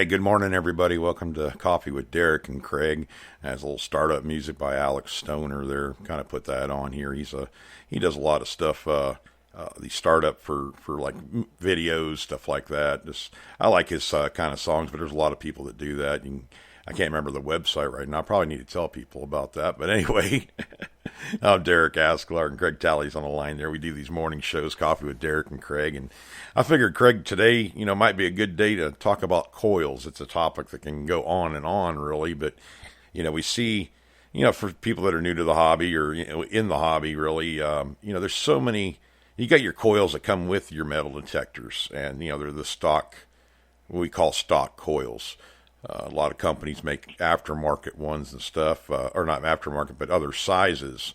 Hey, good morning, everybody. Welcome to Coffee with Derek and Craig. Has a little startup music by Alex Stoner there. Kind of put that on here. He does a lot of stuff. The startup for like videos, stuff like that. I like his kind of songs, but there's a lot of people that do that. I can't remember the website right now. I probably need to tell people about that. But anyway, I'm Derek Asklar and Craig Talley's on the line there. We do these morning shows, Coffee with Derek and Craig. And I figured, Craig, today, might be a good day to talk about coils. It's a topic that can go on and on, really. But, we see, for people that are new to the hobby or, in the hobby, really, there's so many. You got your coils that come with your metal detectors. And, they're the stock, what we call stock coils. A lot of companies make aftermarket ones and stuff, or not aftermarket, but other sizes.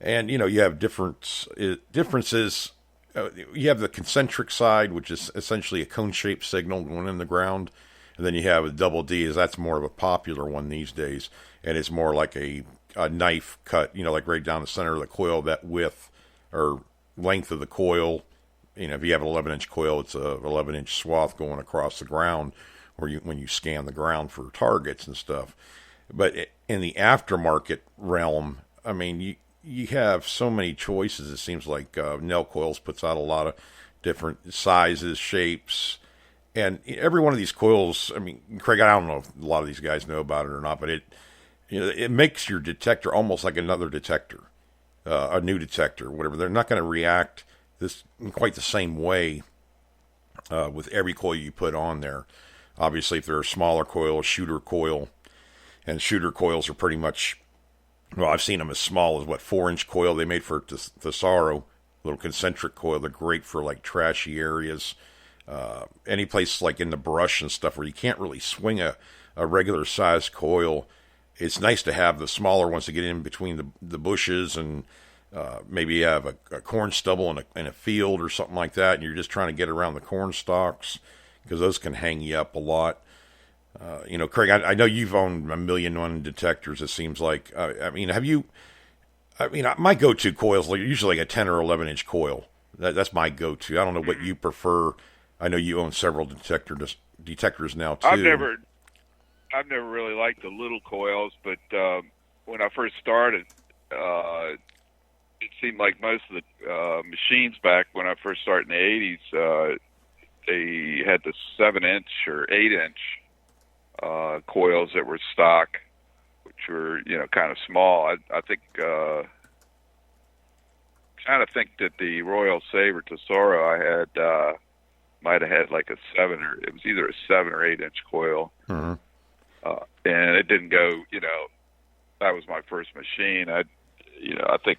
And, you have differences. You have the concentric side, which is essentially a cone-shaped signal going in the ground. And then you have a double D, that's more of a popular one these days. And it's more like a knife cut, like right down the center of the coil, that width or length of the coil. If you have an 11-inch coil, it's a 11-inch swath going across the ground. When you scan the ground for targets and stuff. But in the aftermarket realm, I mean, you have so many choices. It seems like Nell Coils puts out a lot of different sizes, shapes, and every one of these coils, I mean, Craig, I don't know if a lot of these guys know about it or not, but it makes your detector almost like another detector, a new detector, whatever. They're not going to react this in quite the same way with every coil you put on there. Obviously, if they're a smaller coil, a shooter coil, and shooter coils are pretty much, well, I've seen them as small as, 4-inch coil they made for Tesoro, little concentric coil. They're great for, like, trashy areas. Any place, like, in the brush and stuff where you can't really swing a regular-sized coil. It's nice to have the smaller ones to get in between the bushes and maybe you have a corn stubble in a field or something like that, and you're just trying to get around the corn stalks, because those can hang you up a lot. Craig, I know you've owned a million one detectors, it seems like. My go-to coils are usually like a 10 or 11-inch coil. That's my go-to. I don't know what you prefer. I know you own several detectors now, too. I've never really liked the little coils, but when I first started, it seemed like most of the machines back when I first started in the 80s, they had the 7-inch or 8-inch coils that were stock, which were, kind of small. I think, trying to think that the Royal Sabre Tesoro I had might have had like it was either a 7 or 8-inch coil. Mm-hmm. And it didn't go, that was my first machine. I think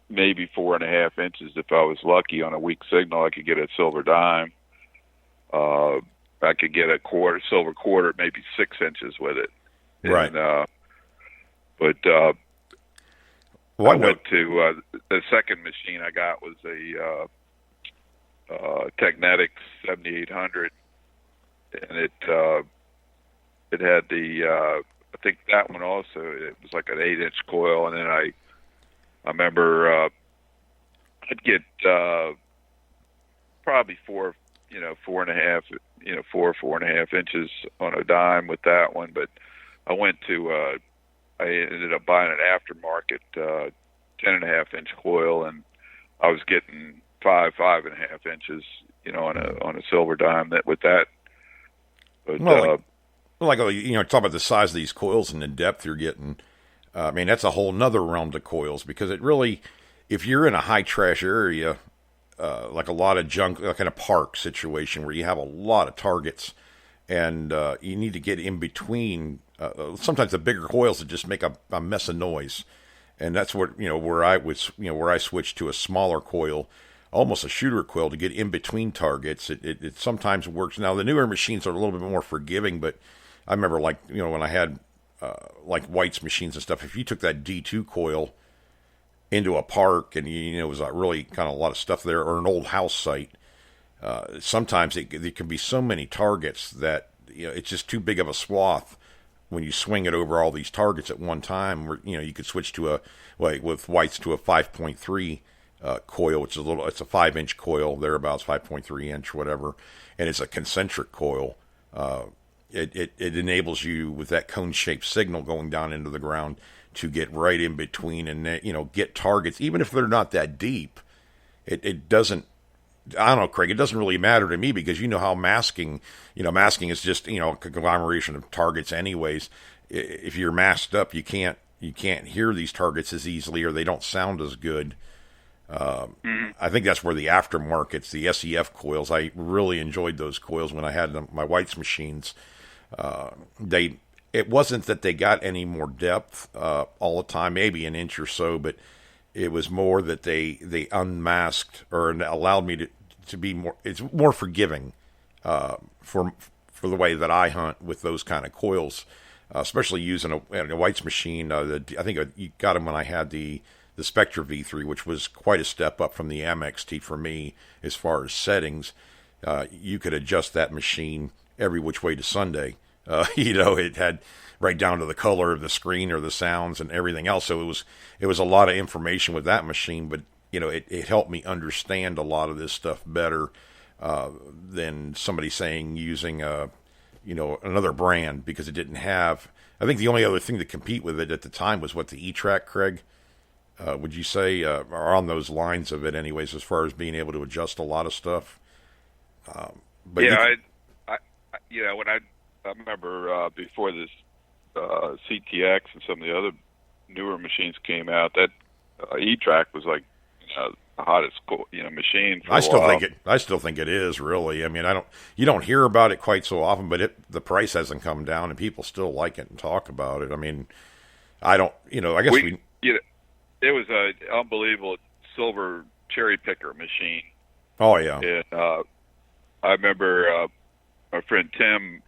maybe 4.5 inches. If I was lucky on a weak signal, I could get a silver dime. I could get a silver quarter, maybe 6 inches with it. Right. I went to the second machine I got was a Technetics 7800, and it had I think that one also. It was like an 8-inch coil, and then I remember I'd get probably 4.5 inches on a dime with that one. But I ended up buying an aftermarket 10.5-inch coil, and I was getting 5.5 inches, on a silver dime with that. But talk about the size of these coils and the depth you're getting. That's a whole nother realm to coils, because it really, if you're in a high trash area, like a lot of junk, like in a park situation where you have a lot of targets, and you need to get in between. Sometimes the bigger coils that just make a mess of noise, and that's what where I switched to a smaller coil, almost a shooter coil, to get in between targets. It sometimes works. Now the newer machines are a little bit more forgiving, but I remember when I had like White's machines and stuff, if you took that D2 coil into a park and it was really kind of a lot of stuff there, or an old house site, sometimes there can be so many targets that it's just too big of a swath when you swing it over all these targets at one time. Where you could switch to with White's to a 5.3 coil, which is it's a 5-inch coil thereabouts, 5.3 inch, whatever, and it's a concentric coil. it enables you with that cone-shaped signal going down into the ground to get right in between and get targets, even if they're not that deep. It doesn't. I don't know, Craig. It doesn't really matter to me because you know how masking is just a conglomeration of targets, anyways. If you're masked up, you can't hear these targets as easily, or they don't sound as good. I think that's where the aftermarkets, the SEF coils, I really enjoyed those coils when I had them, my White's machines. It wasn't that they got any more depth all the time, maybe an inch or so, but it was more that they unmasked or allowed me to be more. It's more forgiving for the way that I hunt with those kind of coils, especially using a White's machine. I think you got them when I had the Spectre V3, which was quite a step up from the MXT for me as far as settings. You could adjust that machine every which way to Sunday. It had right down to the color of the screen or the sounds and everything else. So it was a lot of information with that machine, but it helped me understand a lot of this stuff better than somebody saying using another brand, because it didn't have. I think the only other thing to compete with it at the time was what, the E-Track, Craig? Would you say, or on those lines of it anyways, as far as being able to adjust a lot of stuff? But yeah, when I remember before this CTX and some of the other newer machines came out, that E-Track was like the hottest machine for a while. I still think it is, really. I mean, you don't hear about it quite so often, but the price hasn't come down and people still like it and talk about it. I mean, I guess it was an unbelievable silver cherry picker machine. Oh yeah. And I remember my friend Tim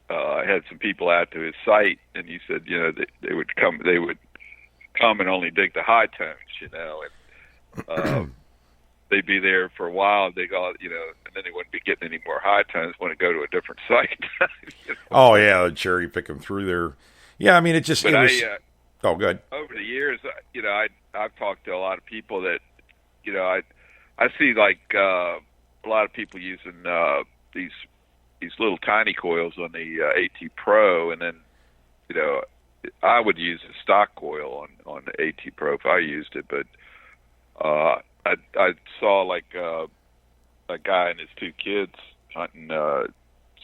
had some people out to his site, and he said, they would come and only dig the high tones, and they'd be there for a while, and they go, and then they wouldn't be getting any more high tones, want to go to a different site. Oh yeah, cherry pick them through there. Yeah, I mean, oh, good. Over the years, I've talked to a lot of people that, I see like a lot of people using these little tiny coils on the AT Pro, and then I would use a stock coil on the AT Pro if I used it, but I saw like a guy and his two kids hunting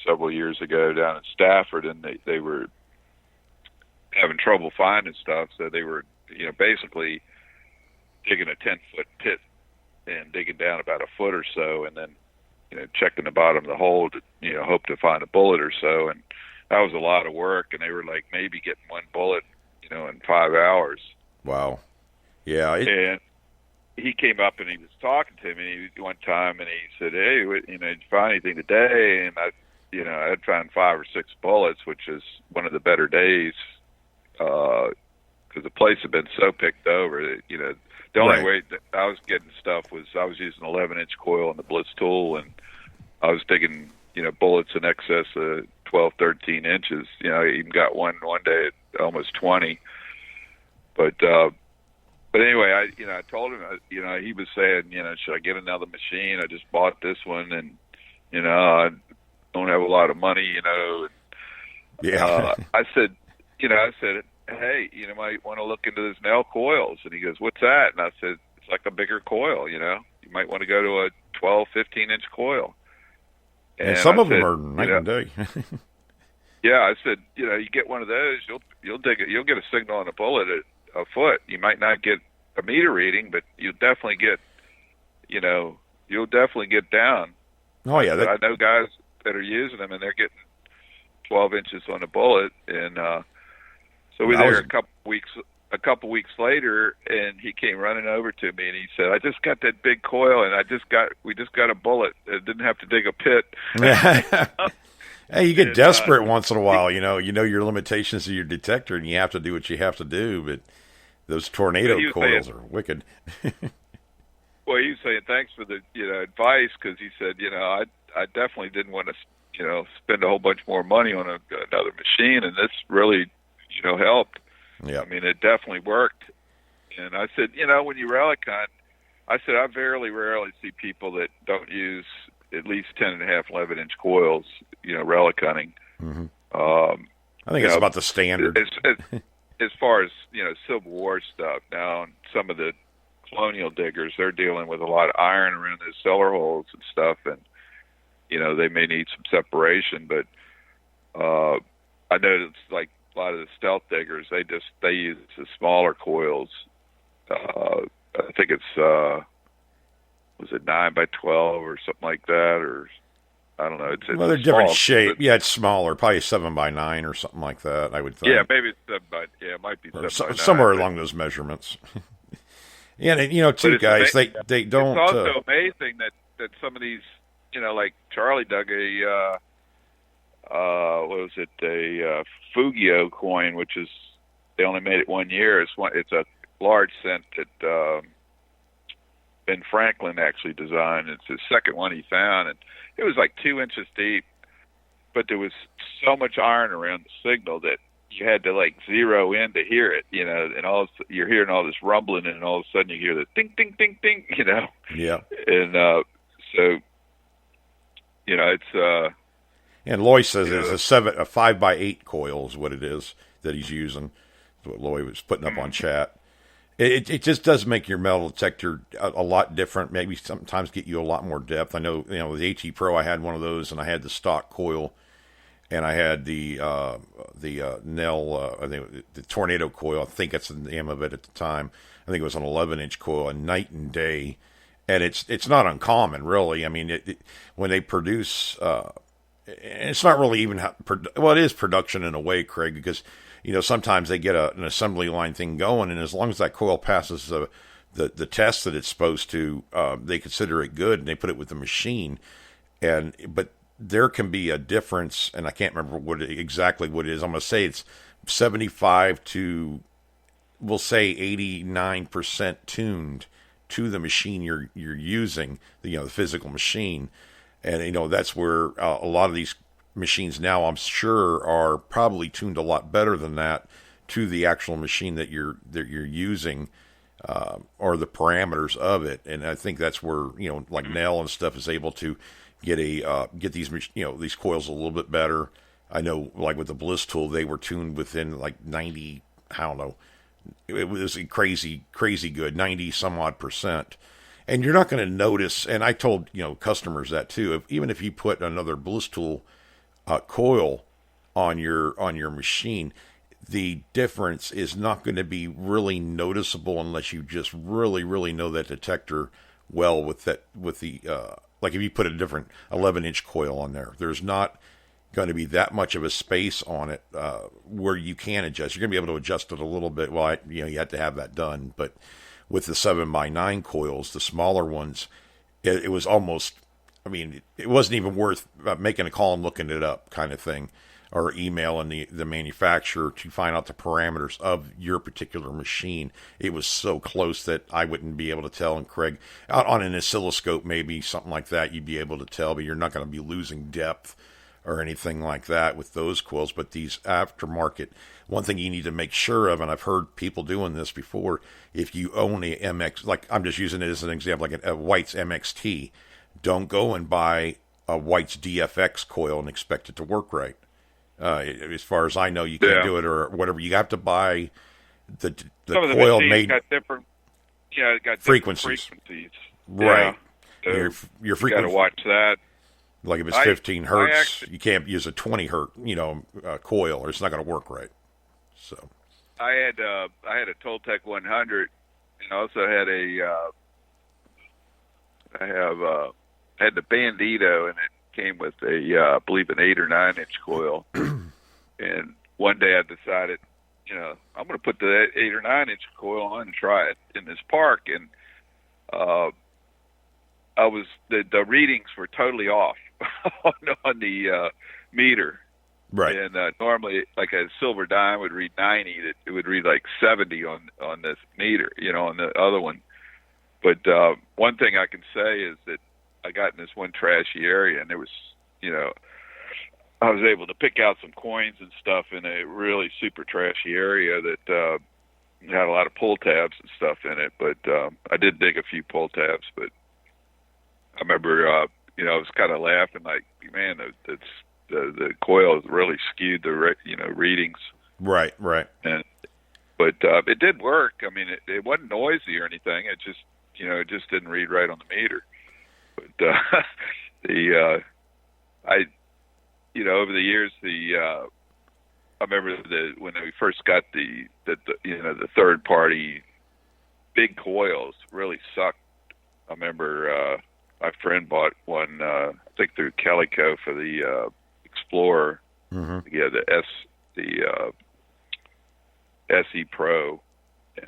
several years ago down in Stafford, and they were having trouble finding stuff, so they were basically digging a 10-foot pit and digging down about a foot or so, and then checking the bottom of the hole to hope to find a bullet or so. And that was a lot of work, and they were like maybe getting one bullet in 5 hours. Wow. Yeah. And he came up and he was talking to me one time, and he said, "Hey, did you find anything today?" And I'd found 5 or 6 bullets, which is one of the better days, because the place had been so picked over that, the only way that I was getting stuff was I was using 11-inch coil on the Blitz tool, and I was digging, bullets in excess of 12, 13 inches. I even got one day at almost 20. But anyway, I told him, he was saying, should I get another machine? I just bought this one, and, I don't have a lot of money, And, yeah. I said, hey, you might want to look into this Nell coils. And he goes, what's that? And I said, it's like a bigger coil, You might want to go to a 12, 15-inch coil. And some of them are night and day. Yeah, I said, you get one of those, you'll get a signal on a bullet at a foot. You might not get a meter reading, but you'll definitely get, down. Oh yeah, I know guys that are using them, and they're getting 12 inches on a bullet, and so we were there a couple weeks later, and he came running over to me, and he said, "I just got that big coil, and we just got a bullet. It didn't have to dig a pit." Hey, you get desperate once in a while. You know your limitations of your detector, and you have to do what you have to do. But those tornado coils are wicked. Well, he was saying thanks for the advice, because he said I definitely didn't want to spend a whole bunch more money on another machine, and this really helped. Yeah, I mean, it definitely worked. And I said, when you relic hunt, I said I very rarely see people that don't use at least 10.5, 11-inch coils, relic hunting. Mm-hmm. Um, I think you it's know, about the standard. as far as Civil War stuff. Now, some of the colonial diggers, they're dealing with a lot of iron around those cellar holes and stuff, and they may need some separation. But I noticed like a lot of the stealth diggers, they use the smaller coils. I think it's was it 9x12 or something like that, or I don't know. It's Well, they're small, different shape. but Yeah, it's smaller, probably 7x9 or something like that. I would think. yeah, maybe it's 7 by it might be Or 7 by 9, somewhere but along those measurements. Yeah, and but too, guys, they it's don't. also amazing that some of these, like Charlie dug a what was it, a Fugio coin, which is they only made it 1 year. It's a large cent that Ben Franklin actually designed. It's his second one he found, and it was like 2 inches deep, but there was so much iron around the signal that you had to like zero in to hear it, and you're hearing all this rumbling, and all of a sudden you hear the ding, ding, ding, ding, Yeah. and so it's And Loy says it's a 5x8 coil is what it is that he's using. That's what Loy was putting up on chat. It just does make your metal detector a lot different. Maybe sometimes get you a lot more depth. I know, with the AT Pro, I had one of those, and I had the stock coil, and I had the Nell, I think the Tornado coil. I think that's the name of it at the time. I think it was an 11-inch coil, and night and day. And it's not uncommon, really. I mean, when they produce, it's not really even it is production in a way, Craig, because sometimes they get an assembly line thing going, and as long as that coil passes the test that it's supposed to, they consider it good, and they put it with the machine. But there can be a difference, and I can't remember exactly what it is. I'm going to say it's 75 to, we'll say 89% tuned to the machine you're using, the physical machine, and that's where a lot of these machines now, I'm sure, are probably tuned a lot better than that to the actual machine that you're using, or the parameters of it. And I think that's where like Nell and stuff is able to get these these coils a little bit better. I know, like with the Bliss tool, they were tuned within like 90, I don't know, it was a crazy good 90 some odd percent. And you're not going to notice, and I told customers that too, even if you put another Bliss tool coil on your machine, the difference is not going to be really noticeable unless you just really know that detector well with the like if you put a different 11-inch coil on there, there's not going to be that much of a space on it where you can adjust. You're going to be able to adjust it a little bit. Well, you have to have that done. But with the 7x9 coils, the smaller ones, it was almost, I mean, it wasn't even worth making a call and looking it up kind of thing, or emailing the manufacturer to find out the parameters of your particular machine. It was so close that I wouldn't be able to tell. And Craig, out on an oscilloscope, maybe something like that, you'd be able to tell, but you're not going to be losing depth or anything like that with those coils. But these aftermarket, one thing you need to make sure of, and I've heard people doing this before, if you own a MX, like I'm just using it as an example, like a White's MXT, don't go and buy a White's DFX coil and expect it to work right. As far as I know, you can't do it, or whatever. You have to buy the coil made. Got different, it got frequencies. Yeah. Right. So your frequency. You got to watch that. Like if it's 15 hertz, you can't use a 20 hertz, coil, or it's not going to work right. So I had a Toltec 100, and I also had I had the Bandito, and it came with I believe an 8 or 9-inch coil. And one day I decided, I'm going to put the 8 or 9-inch coil on and try it in this park, and the readings were totally off on the meter. Right. And normally, like a silver dime would read 90, it would read like 70 on this meter, on the other one. But one thing I can say is that I got in this one trashy area, and there was, I was able to pick out some coins and stuff in a really super trashy area that had a lot of pull tabs and stuff in it. But I did dig a few pull tabs. But I remember, I was kind of laughing, like, man, the coil really skewed the readings. Right, right. And but it did work. I mean, it wasn't noisy or anything. It just it just didn't read right on the meter. But the I over the years I remember when we first got the third party big coils really sucked. I remember my friend bought one I think through Calico for the Explorer. Mm-hmm. Yeah, the SE Pro,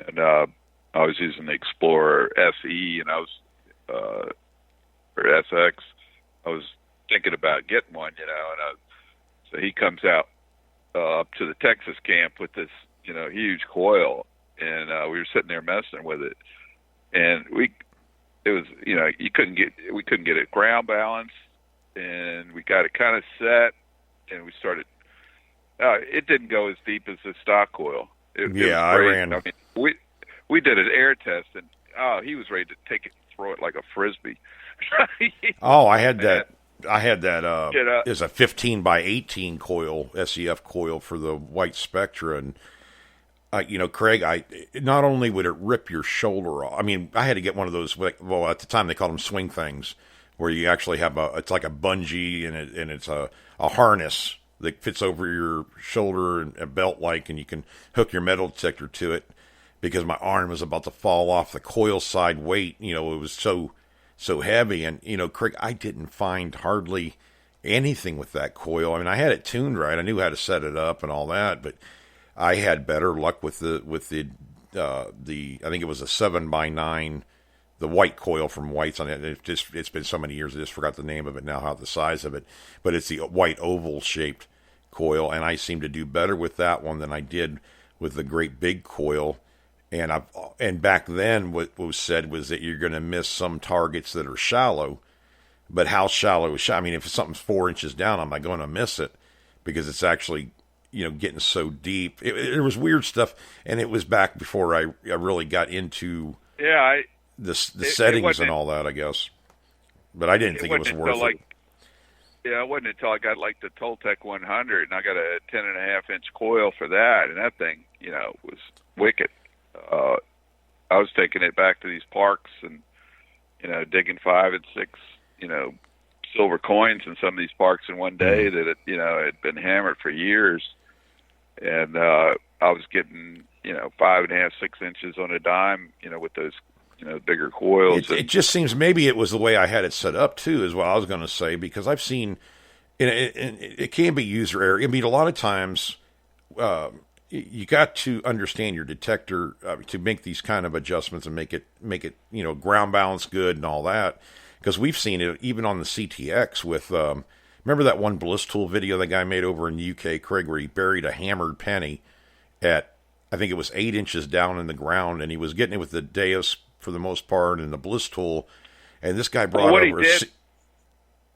and I was using the Explorer SE, and I was or SX. I was thinking about getting one, and so he comes out up to the Texas camp with this huge coil, and we were sitting there messing with it, and we couldn't get it ground balanced, and we got it kind of set, and we started. It didn't go as deep as the stock coil. I ran. I mean, we did an air test, and he was ready to take it and throw it like a frisbee. Oh, I had that. Is a 15 by 18 coil, SEF coil for the white Spectra, and Craig, not only would it rip your shoulder off. I mean, I had to get one of those. Well, at the time they called them swing things, where you actually have it's like a bungee, and it's a harness that fits over your shoulder and a belt like, and you can hook your metal detector to it. Because my arm was about to fall off the coil side weight, it was so heavy, and Craig, I didn't find hardly anything with that coil. I mean, I had it tuned right, I knew how to set it up and all that, but I had better luck with the I think it was a 7x9, the white coil from White's on it. It's been so many years, I just forgot the name of it now, how the size of it, but it's the white oval shaped coil, and I seemed to do better with that one than I did with the great big coil. And back then, what was said was that you're going to miss some targets that are shallow, but how shallow is shallow? I mean, if something's 4 inches down, am I going to miss it? Because it's actually, getting so deep. It was weird stuff, and it was back before I really got into the settings and all that, I guess. But I didn't think it was worth it. Yeah, it wasn't until I got like the Toltec 100, and I got a 10.5-inch coil for that, and that thing, was wicked. I was taking it back to these parks and, digging 5 and 6, silver coins in some of these parks in one day that had been hammered for years. And, I was getting, 5.5, 6 inches on a dime, with those, bigger coils. It just seems maybe it was the way I had it set up too, is what I was going to say, because I've seen, and it can be user error. I mean, a lot of times, you got to understand your detector to make these kind of adjustments and make it ground balance good and all that, because we've seen it even on the CTX with remember that one Bliss Tool video that guy made over in the UK, Craig, where he buried a hammered penny at, I think it was 8 inches down in the ground, and he was getting it with the Deus for the most part and the Bliss Tool, and this guy brought what over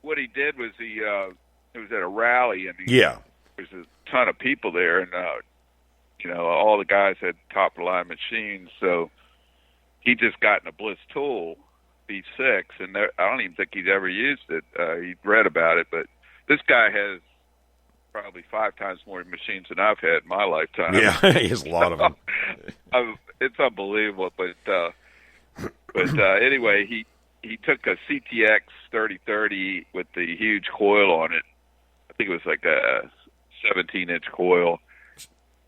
what he did was it was at a rally, and there's a ton of people there, and all the guys had top of the line machines, so he just gotten a Bliss Tool B6, and I don't even think he'd ever used it. He'd read about it, but this guy has probably 5 times more machines than I've had in my lifetime. Yeah, he has a lot of them. It's unbelievable, but anyway, he took a CTX 3030 with the huge coil on it. I think it was like a 17-inch coil.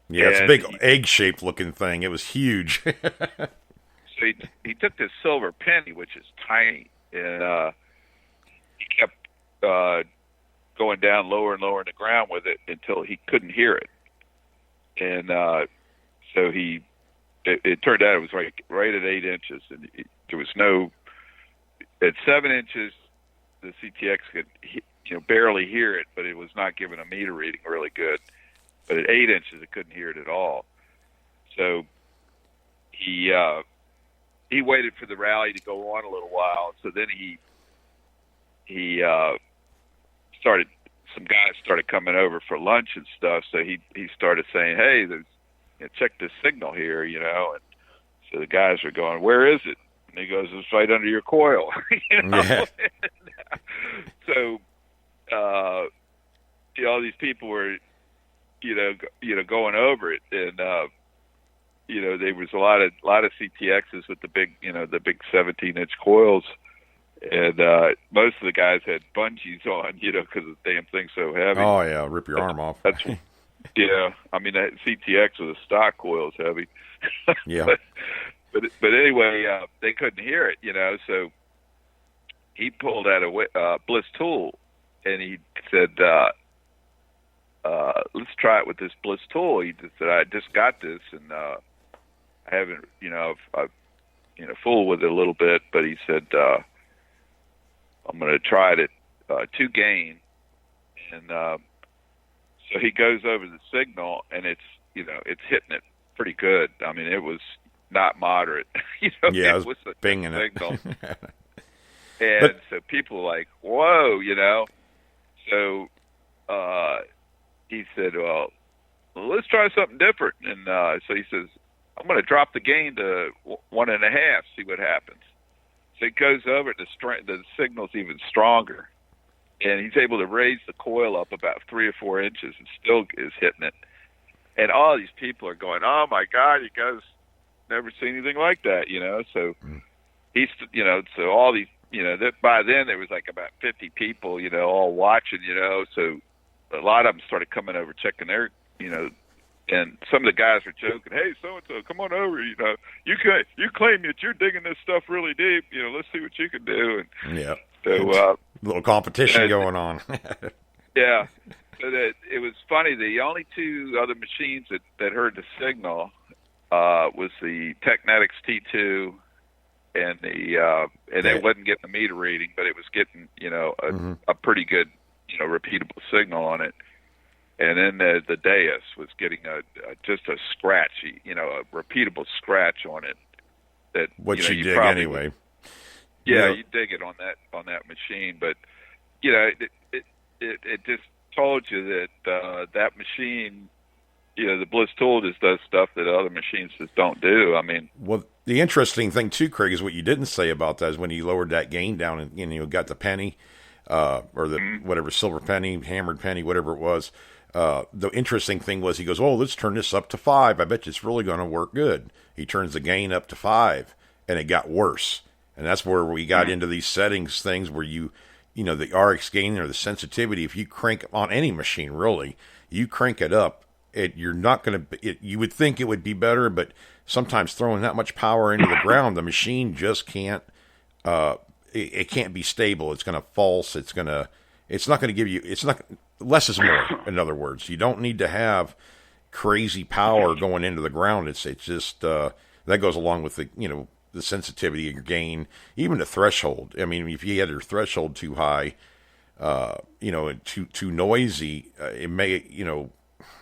Yeah, it's a big egg-shaped looking thing. It was huge. So he took this silver penny, which is tiny, and he kept going down lower and lower in the ground with it until he couldn't hear it. And so it turned out it was right at 8 inches, and there was no. At 7 inches, the CTX could barely hear it, but it was not giving a meter reading really good. But at 8 inches, it couldn't hear it at all. So he waited for the rally to go on a little while. So then he started. Some guys started coming over for lunch and stuff. So he started saying, "Hey, check this signal here," And so the guys were going, "Where is it?" And he goes, "It's right under your coil." Yeah. So all these people were, going over it, and there was a lot of CTXs with the big 17-inch coils, and most of the guys had bungees on, because the damn thing's so heavy. Oh yeah, rip your arm off. That's yeah. I mean, that CTX with a stock coil is heavy. Yeah. But anyway, they couldn't hear it, So he pulled out a Bliss tool, and he said, "Let's try it with this Bliss tool." He just said, "I just got this, and I haven't, I've fooled with it a little bit." But he said, "I'm going to try it at 2 gain," and so he goes over the signal, and it's hitting it pretty good. I mean, it was not moderate. Yeah, it was a binging signal. it. And so people were like, "Whoa," So he said, "Well, let's try something different." And so he says, "I'm going to drop the gain to 1.5, see what happens." So he goes over it, the signal's even stronger. And he's able to raise the coil up about 3 or 4 inches and still is hitting it. And all these people are going, "Oh my God, you guys never seen anything like that," So he's, so all these, that by then there was like about 50 people, all watching, So a lot of them started coming over, checking their, and some of the guys were joking, "Hey, so and so, come on over. You claim that you're digging this stuff really deep. Let's see what you can do." And yeah. so a little competition going on. Yeah. So that it was funny. The only 2 other machines that heard the signal was the Technetics T2, and it wasn't getting a meter reading, but it was getting a pretty good repeatable signal on it. And then the Deus was getting just a scratchy, a repeatable scratch on it. That what you dig probably anyway. Yeah, you dig it on that machine, but it just told you that that machine, the Bliss tool just does stuff that other machines just don't do. I mean, well, the interesting thing too, Craig, is what you didn't say about that is when you lowered that gain down and got the penny, or the whatever silver penny, hammered penny, whatever it was. The interesting thing was he goes, "Oh, let's turn this up to 5. I bet you it's really going to work good." He turns the gain up to 5, and it got worse. And that's where we got into these settings things where the RX gain or the sensitivity, if you crank on any machine, really, you crank it up, you're not going to, you would think it would be better, but sometimes throwing that much power into the ground, the machine just can't, it can't be stable. It's going to false. It's not going to give you, less is more, in other words. You don't need to have crazy power going into the ground. It's just, that goes along with the sensitivity of your gain, even the threshold. I mean, if you had your threshold too high, too noisy, it may,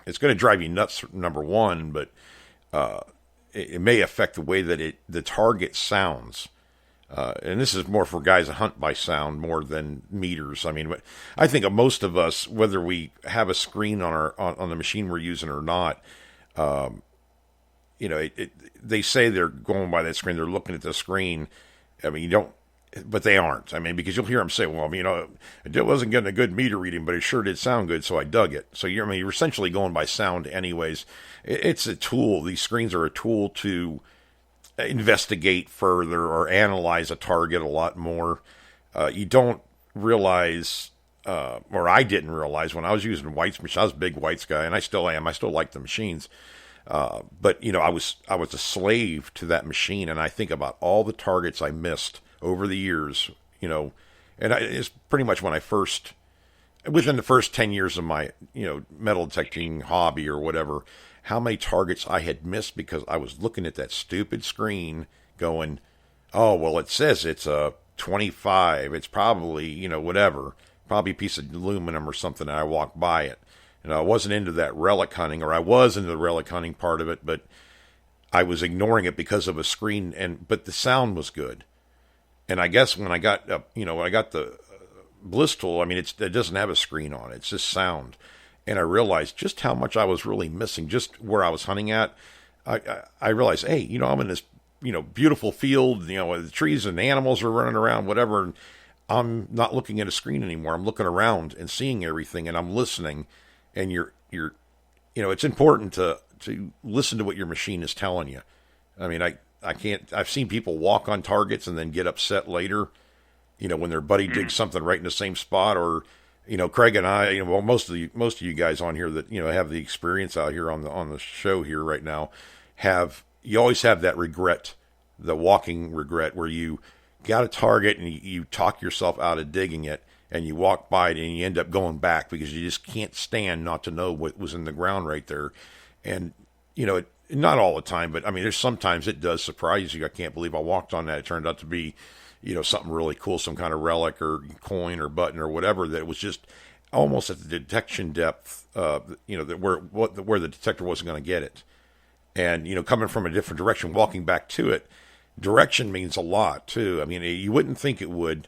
it's going to drive you nuts, number one, but it may affect the way that the target sounds. And this is more for guys that hunt by sound more than meters. I mean, I think of most of us, whether we have a screen on the machine we're using or not, they say they're going by that screen. They're looking at the screen. I mean, but they aren't. I mean, because you'll hear them say, "Well, it wasn't getting a good meter reading, but it sure did sound good, so I dug it." So you're essentially going by sound anyways. It's a tool. These screens are a tool to investigate further or analyze a target a lot more. You don't realize, or I didn't realize when I was using White's machine. I was a big White's guy, and I still am. I still like the machines. But I was a slave to that machine, and I think about all the targets I missed over the years, and it's pretty much when within the first 10 years of my, metal detecting hobby or whatever, how many targets I had missed because I was looking at that stupid screen going, "Oh, well, it says it's a 25. It's probably, whatever, probably a piece of aluminum or something," and I walked by it. And I wasn't into that relic hunting, or I was into the relic hunting part of it, but I was ignoring it because of a screen, but the sound was good. And I guess when I got, when I got the Bliss tool, I mean, it doesn't have a screen on it. It's just sound. And I realized just how much I was really missing, just where I was hunting at. I realized, hey, I'm in this, beautiful field, the trees and animals are running around, whatever. And I'm not looking at a screen anymore. I'm looking around and seeing everything, and I'm listening. And it's important to listen to what your machine is telling you. I mean, I can't. I've seen people walk on targets and then get upset later. When their buddy digs something right in the same spot, or Craig and I, well, most of you guys on here that have the experience out here on the show here right now, you always have that regret, the walking regret, where you got a target and you talk yourself out of digging it, and you walk by it and you end up going back because you just can't stand not to know what was in the ground right there. And not all the time, but I mean, there's sometimes it does surprise you. I can't believe I walked on that. It turned out to be something really cool, some kind of relic or coin or button or whatever, that was just almost at the detection depth, where the detector wasn't going to get it. And, coming from a different direction, walking back to it, direction means a lot too. I mean, you wouldn't think it would,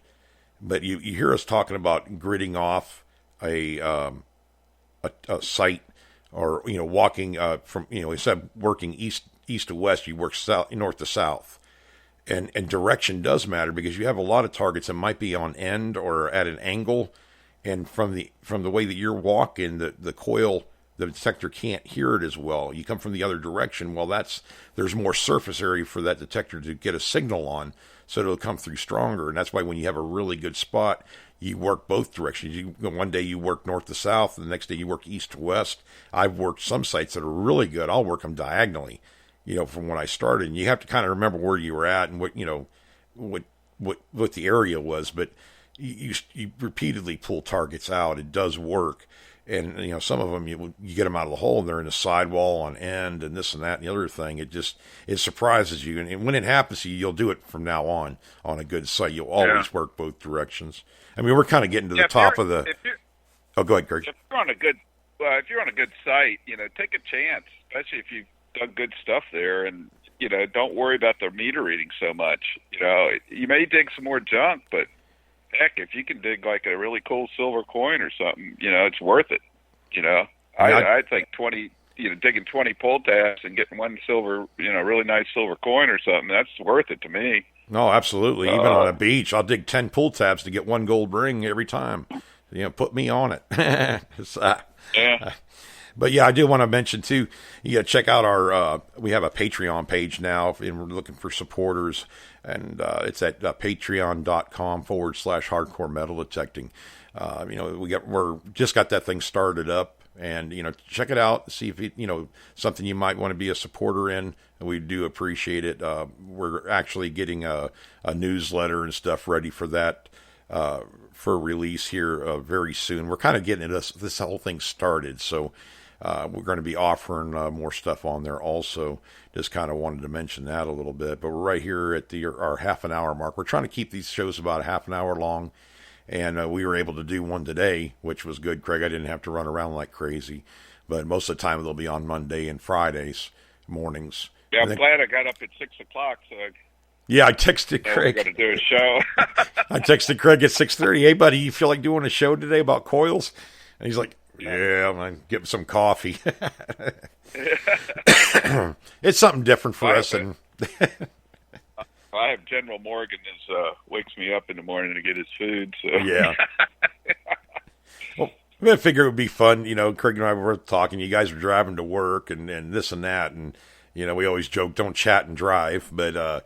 but you hear us talking about gridding off a site, or, walking from, instead of working east to west, you work north to south. And direction does matter, because you have a lot of targets that might be on end or at an angle, and from the way that you're walking, the coil, the detector can't hear it as well. You come from the other direction, well, there's more surface area for that detector to get a signal on, so it'll come through stronger. And that's why when you have a really good spot, you work both directions. One day you work north to south, and the next day you work east to west. I've worked some sites that are really good. I'll work them diagonally, from when I started. And you have to kind of remember where you were at and what the area was. But you repeatedly pull targets out. It does work. And, some of them, you get them out of the hole and they're in the sidewall on end and this and that and the other thing. It surprises you. And when it happens to you, you'll do it from now on a good site. You'll always work both directions. I mean, we're kind of getting to the top of the... Oh, go ahead, Greg. If you're on a good site, take a chance, especially if you've done good stuff there, and, don't worry about the meter reading so much. You may dig some more junk, but heck, if you can dig like a really cool silver coin or something, it's worth it. I think digging 20 pull tabs and getting one silver, really nice silver coin or something, that's worth it to me. No, absolutely. Even on a beach, I'll dig 10 pull tabs to get one gold ring every time. Put me on it. Yeah. But yeah, I do want to mention too, check out we have a Patreon page now, and we're looking for supporters, and it's at patreon.com/hardcore metal detecting. We're just got that thing started up, and, check it out, see if something you might want to be a supporter in. We do appreciate it. We're actually getting a newsletter and stuff ready for that, for release here very soon. We're kind of getting this whole thing started, so we're going to be offering more stuff on there also. Just kind of wanted to mention that a little bit. But we're right here at our half an hour mark. We're trying to keep these shows about half an hour long, and we were able to do one today, which was good, Craig. I didn't have to run around like crazy. But most of the time they'll be on Monday and Fridays mornings. Yeah, I'm glad I got up at 6 o'clock, so I texted Craig. We're going to do a show. I texted Craig at 6:30. Hey, buddy, you feel like doing a show today about coils? And he's like, yeah, I'm going to get some coffee. It's something different for us. And I have General Morgan wakes me up in the morning to get his food. So. Yeah. Well, I figure it would be fun. Craig and I were talking. You guys were driving to work and this and that. And, we always joke, don't chat and drive. But, at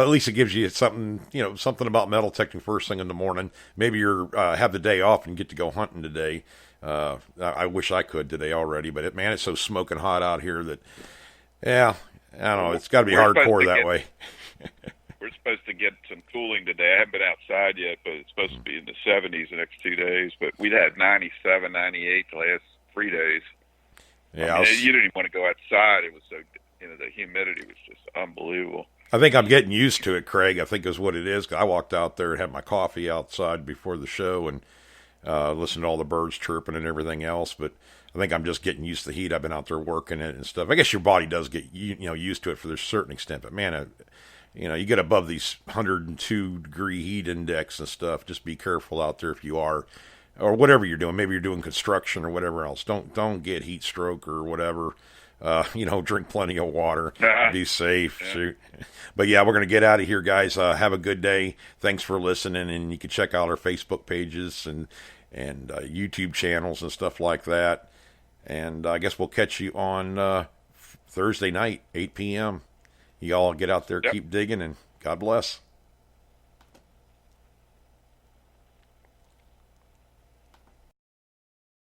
least it gives you something, something about metal detecting first thing in the morning. Maybe you're have the day off and get to go hunting today. I wish I could today already, but it's so smoking hot out here that, I don't know, it's got to be hardcore that way. We're supposed to get some cooling today. I haven't been outside yet, but it's supposed to be in the 70s the next 2 days. But we'd had 97, 98 the last 3 days. Yeah, you didn't even want to go outside. It was so, the humidity was just unbelievable. I think I'm getting used to it, Craig. I think is what it is. I walked out there and had my coffee outside before the show and listened to all the birds chirping and everything else. But I think I'm just getting used to the heat. I've been out there working it and stuff. I guess your body does get used to it for a certain extent. But man, you get above these 102 degree heat index and stuff. Just be careful out there if you are, or whatever you're doing. Maybe you're doing construction or whatever else. Don't get heat stroke or whatever. Drink plenty of water, be safe. Yeah. Shoot. But yeah, we're going to get out of here, guys. Have a good day. Thanks for listening, and you can check out our Facebook pages and YouTube channels and stuff like that. And I guess we'll catch you on Thursday night, 8 p.m. You all get out there, Yep. keep digging, and God bless.